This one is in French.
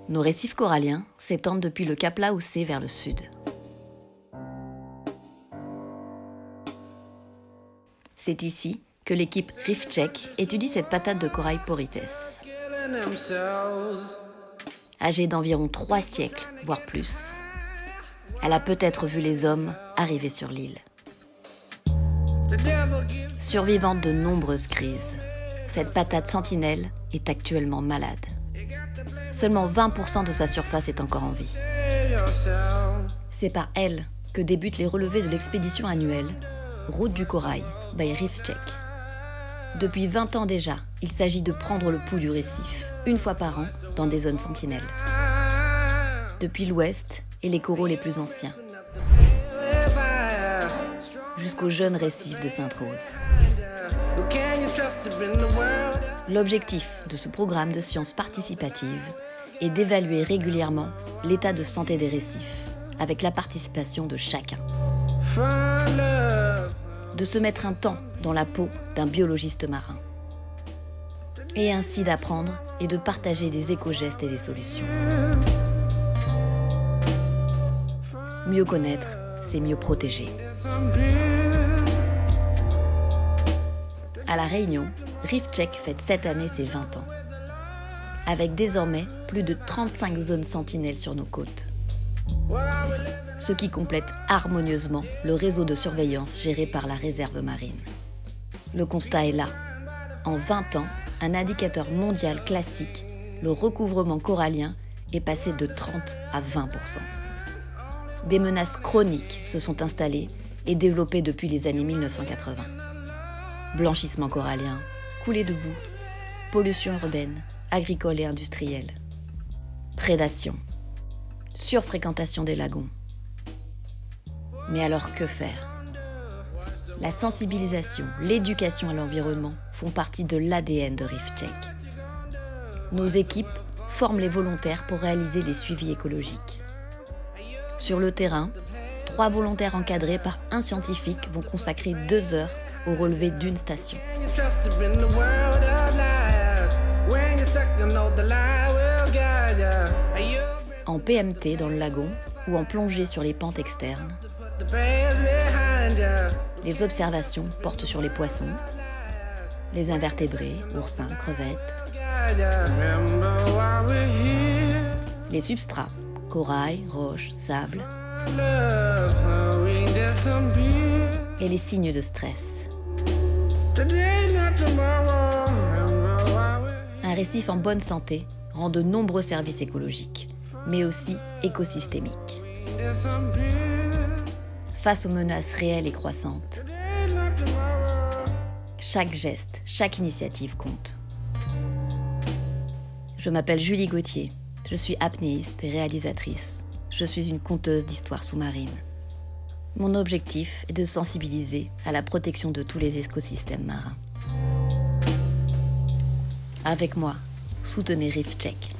Nos récifs coralliens s'étendent depuis le cap Laossé vers le sud. C'est ici que l'équipe Reef Check étudie cette patate de corail Porites. Âgée d'environ 3 siècles, voire plus, elle a peut-être vu les hommes arriver sur l'île. Survivante de nombreuses crises, cette patate sentinelle est actuellement malade. Seulement 20% de sa surface est encore en vie. C'est par elle que débutent les relevés de l'expédition annuelle Route du Corail by Reef Check. Depuis 20 ans déjà, il s'agit de prendre le pouls du récif, une fois par an, dans des zones sentinelles. Depuis l'ouest et les coraux les plus anciens, jusqu'aux jeunes récifs de Sainte-Rose. L'objectif de ce programme de sciences participatives est d'évaluer régulièrement l'état de santé des récifs, avec la participation de chacun. De se mettre un temps dans la peau d'un biologiste marin. Et ainsi d'apprendre et de partager des éco-gestes et des solutions. Mieux connaître, c'est mieux protéger. À La Réunion, Reef Check fête cette année ses 20 ans. Avec désormais plus de 35 zones sentinelles sur nos côtes. Ce qui complète harmonieusement le réseau de surveillance géré par la réserve marine. Le constat est là. En 20 ans, un indicateur mondial classique, le recouvrement corallien, est passé de 30 à 20%. Des menaces chroniques se sont installées et développées depuis les années 1980. Blanchissement corallien, coulée de boue, pollution urbaine, agricole et industrielle, prédation, surfréquentation des lagons. Mais alors que faire ? La sensibilisation, l'éducation à l'environnement font partie de l'ADN de Reef Check. Nos équipes forment les volontaires pour réaliser les suivis écologiques. Sur le terrain, 3 volontaires encadrés par un scientifique vont consacrer 2 heures au relevé d'une station. En PMT dans le lagon ou en plongée sur les pentes externes, les observations portent sur les poissons, les invertébrés, oursins, crevettes, les substrats, corail, roches, sable, et les signes de stress. Un récif en bonne santé rend de nombreux services écologiques, mais aussi écosystémiques. Face aux menaces réelles et croissantes, chaque geste, chaque initiative compte. Je m'appelle Julie Gauthier, je suis apnéiste et réalisatrice. Je suis une conteuse d'histoires sous-marines. Mon objectif est de sensibiliser à la protection de tous les écosystèmes marins. Avec moi, soutenez Reef Check.